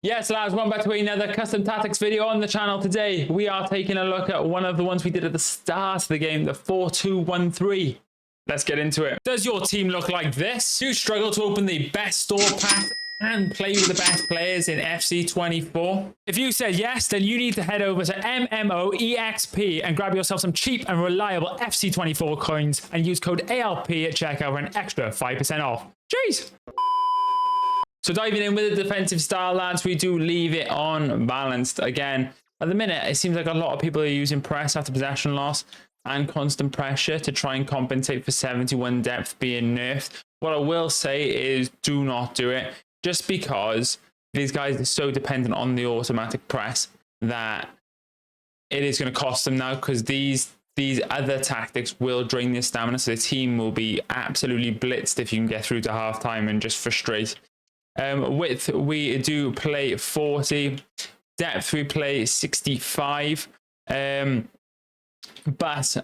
Yes, lads, welcome back to another custom tactics video on the channel. Today, we are taking a look at one of the ones we did at the start of the game, the 4-2-1-3. Let's get into it. Does your team look like this? Do you struggle to open the best store pack and play with the best players in FC24? If you said yes, then you need to head over to MMOEXP and grab yourself some cheap and reliable FC24 coins and use code AYYLP at checkout for an extra 5% off. Jeez! So diving in with the defensive style, lads, we do leave it on balanced. Again, at the minute, it seems like a lot of people are using press after possession loss and constant pressure to try and compensate for 71 depth being nerfed. What I will say is do not do it, just because these guys are so dependent on the automatic press that it is going to cost them now, because these other tactics will drain their stamina, so the team will be absolutely blitzed if you can get through to half-time and just frustrate. Width, we do play 40. Depth, we play 65. But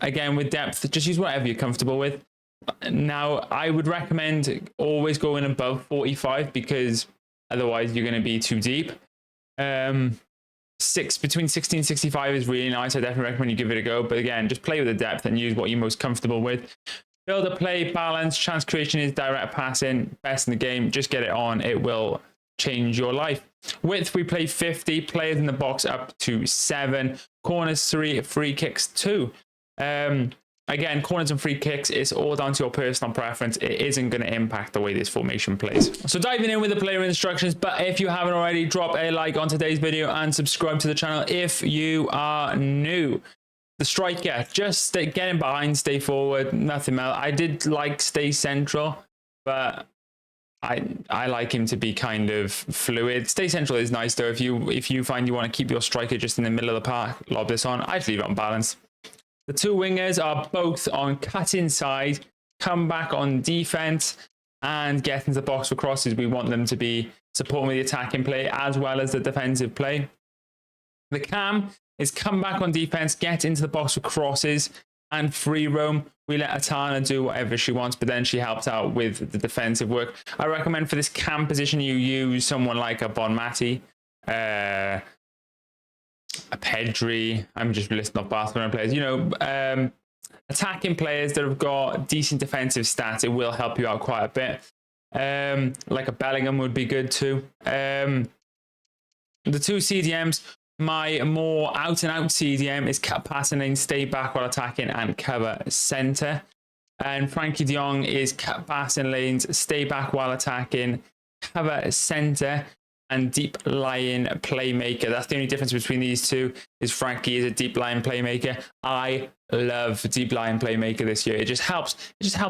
again, with depth, just use whatever you're comfortable with. Now, I would recommend always going above 45, because otherwise you're going to be too deep. Between 60 and 65 is really nice. I definitely recommend you give it a go. But again, just play with the depth and use what you're most comfortable with. Build a play, balance, chance creation is direct passing, best in the game. Just get it on. It will change your life. Width, we play 50. Players in the box up to 7. Corners 3, free kicks 2. Again, corners and free kicks, it's all down to your personal preference. It isn't going to impact the way this formation plays. So diving in with the player instructions, but if you haven't already, drop a like on today's video and subscribe to the channel if you are new. The striker, just get in behind, stay forward, nothing else. I did like stay central, but I like him to be kind of fluid. Stay central is nice though. If you find you want to keep your striker just in the middle of the park, lob this on. I'd leave it on balance. The two wingers are both on cut inside, come back on defense, and get into the box for crosses. We want them to be supporting with the attacking play as well as the defensive play. The cam is come back on defense, get into the box for crosses and free roam. We let Atana do whatever she wants, but then she helps out with the defensive work. I recommend for this cam position you use someone like a Bonmati, a Pedri. I'm just listing off Barcelona players. You know, attacking players that have got decent defensive stats. It will help you out quite a bit. Like a Bellingham would be good too. The two CDMs. My more out-and-out CDM is cut passing lane, stay back while attacking, and cover center. And Frankie de Jong is cut passing lanes, stay back while attacking, cover center, and deep lying playmaker. That's the only difference between these two, is Frankie is a deep lying playmaker. I love deep lying playmaker this year. It just helps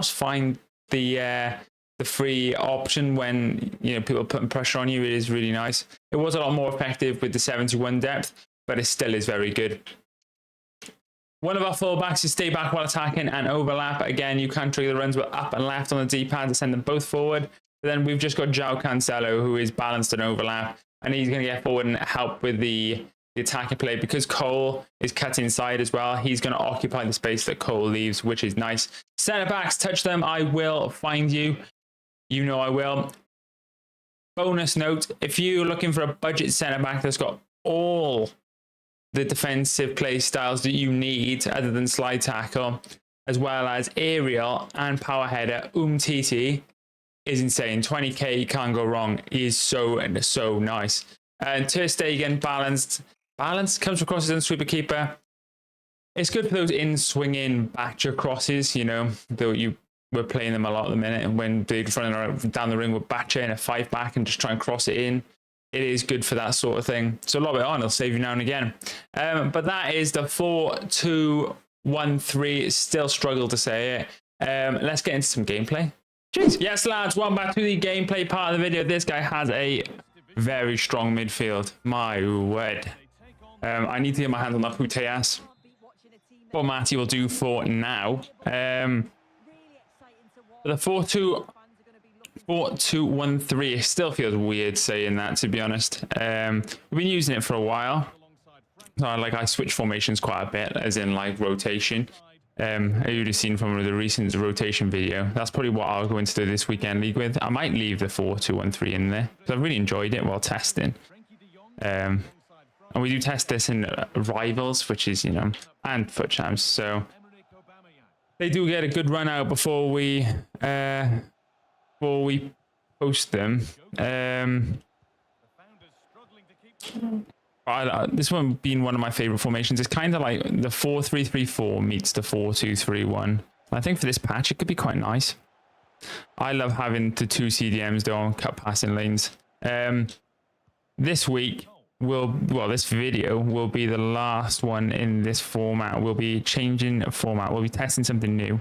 find the free option when, you know, people are putting pressure on you. It is really nice. It was a lot more effective with the 71 depth, but it still is very good. One of our fullbacks is stay back while attacking and overlap. Again, you can trigger the runs with up and left on the D-pad to send them both forward. But then we've just got João Cancelo, who is balanced and overlap, and he's going to get forward and help with the attacking play. Because Cole is cut inside as well, he's going to occupy the space that Cole leaves, which is nice. Centre backs, touch them, I will find you. You know I will. Bonus note, if you're looking for a budget centre back that's got all the defensive play styles that you need other than slide tackle, as well as aerial and power header, Umtiti is insane. 20k, you can't go wrong. He is so nice. And Ter Stegen, balanced. Balance comes from crosses and sweeper keeper. It's good for those in-swinging batcher crosses, you know, though we're playing them a lot at the minute, and when they're running down the ring with Batcher in a 5-back and just try and cross it in, it is good for that sort of thing. So lob it on, it'll save you now and again. But that is the 4-2-1-3. Still struggle to say it. Let's get into some gameplay. Jeez. Yes, lads, welcome back to the gameplay part of the video. This guy has a very strong midfield. My word. I need to get my hands on that Puteas. What Matty will do for now. The 4-2-1-3, it still feels weird saying that, to be honest. We've been using it for a while. So I switch formations quite a bit, as in like rotation. You'd have seen from the recent rotation video. That's probably what I'll go into this weekend league with. I might leave the 4-2-1-3 in there, because I've really enjoyed it while testing. And we do test this in Rivals, which is, you know, and Fut Champs. So they do get a good run out before we post them. This one being one of my favorite formations. It's kind of like the 4-3-3-4 meets the 4-2-3-1. I think for this patch, it could be quite nice. I love having the 2 CDMs though on cut passing lanes. This week this video will be the last one in this format. We'll be changing format. We'll be testing something new.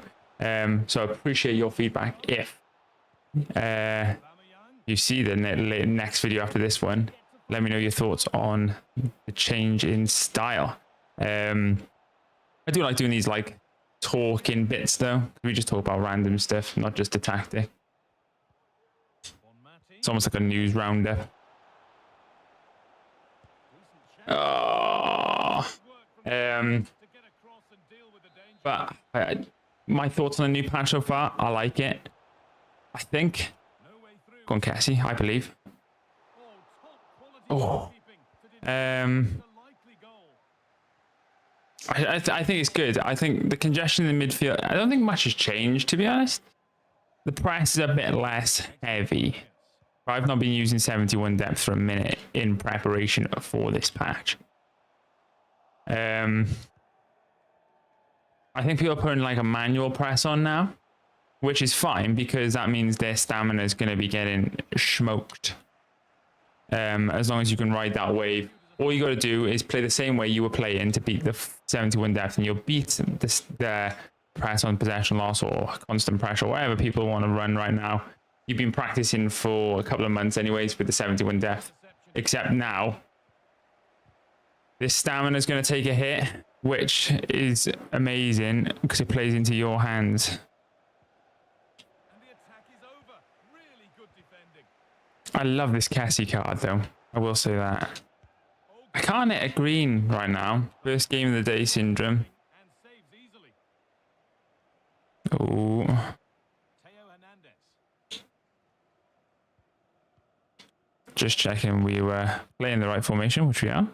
So I appreciate your feedback. If you see the next video after this one, let me know your thoughts on the change in style. I do like doing these like talking bits though. We just talk about random stuff, not just a tactic. It's almost like a news roundup. Oh. But my thoughts on the new patch so far, I like it. I think. Go on, Cassie, I believe. Oh. I think it's good. I think the congestion in the midfield, I don't think much has changed, to be honest. The press is a bit less heavy. I've not been using 71 depth for a minute in preparation for this patch. I think people are putting like a manual press on now, which is fine because that means their stamina is going to be getting smoked. As long as you can ride that wave. All you got to do is play the same way you were playing to beat the 71 depth, and you'll beat the press on possession loss or constant pressure, whatever people want to run right now. You've been practicing for a couple of months anyways with the 71 depth. Except now, this stamina is going to take a hit, which is amazing because it plays into your hands. I love this Cassie card though. I will say that. I can't hit a green right now. First game of the day syndrome. Oh. Just checking we were playing the right formation, which we are.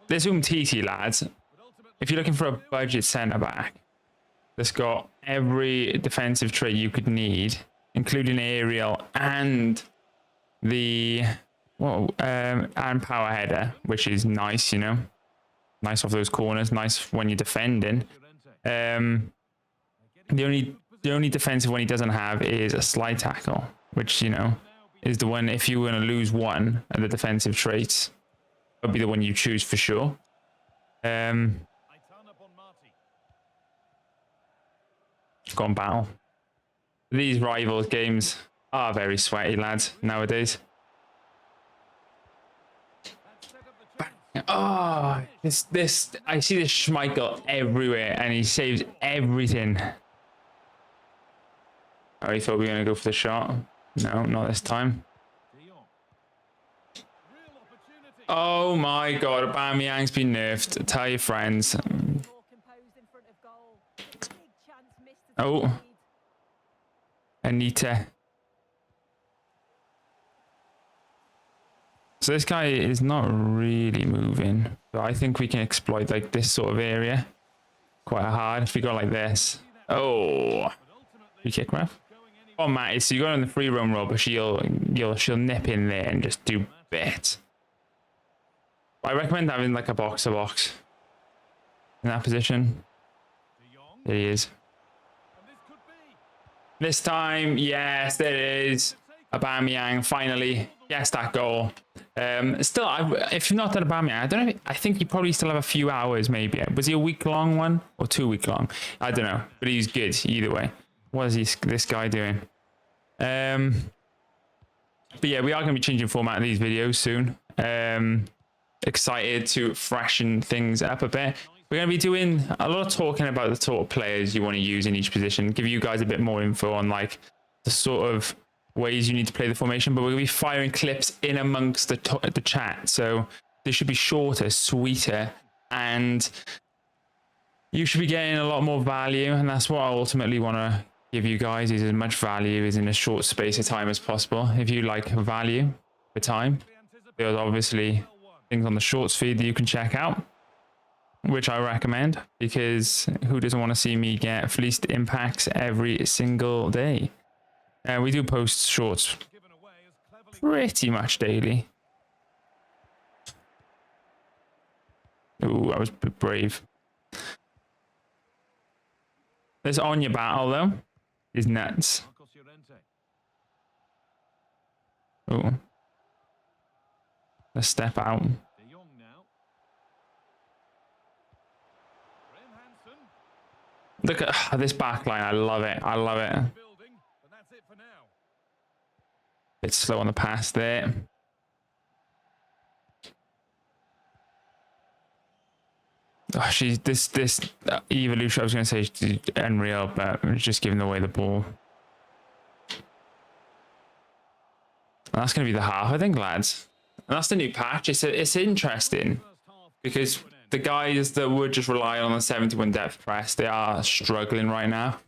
This Umtiti, lads. If you're looking for a budget centre back that's got every defensive trait you could need, including aerial and the and power header, which is nice, you know, nice off those corners, nice when you're defending. The only defensive one he doesn't have is a slide tackle, which, you know, is the one, if you were going to lose one of the defensive traits, would be the one you choose for sure. Go on, battle. These rivals games are very sweaty, lads, nowadays. Oh, this I see this Schmeichel everywhere and he saves everything. Oh, he thought we were going to go for the shot. No, not this time. Oh my god, Aubameyang's been nerfed. Tell your friends. Oh. Anita. So this guy is not really moving. But I think we can exploit like this sort of area quite hard if we go like this. Oh. Free kick, ref. Oh, Matt, so you got on the free roam roll, but she'll nip in there and just do bits. I recommend having like a box in that position. There he is. This time, yes, there it is. Aubameyang finally gets that goal. Still, if you've not done Aubameyang, I don't know. I think you probably still have a few hours, maybe. Was he a week-long one or 2 week long? I don't know, but he's good either way. What is this guy doing? But yeah, we are going to be changing format of these videos soon. Excited to freshen things up a bit. We're going to be doing a lot of talking about the sort of players you want to use in each position. Give you guys a bit more info on like the sort of ways you need to play the formation. But we're going to be firing clips in amongst the chat. So they should be shorter, sweeter, and you should be getting a lot more value. And that's what I ultimately want to give you guys is as much value as in a short space of time as possible. If you like value for time, there's obviously things on the shorts feed that you can check out, which I recommend, because who doesn't want to see me get fleeced impacts every single day? We do post shorts pretty much daily. Ooh, I was brave. This Anya battle, though, is nuts. Ooh. Let's step out. Look at this backline. I love it. I love it. Bit slow on the pass there. Oh, this evolution. I was going to say she's unreal, but it's just giving away the ball. And that's going to be the half, I think, lads. And that's the new patch. It's interesting because the guys that would just rely on the 71 depth press, they are struggling right now.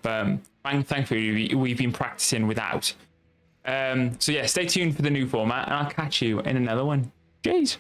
But thankfully, we've been practicing without. So yeah, stay tuned for the new format, and I'll catch you in another one. Jeez.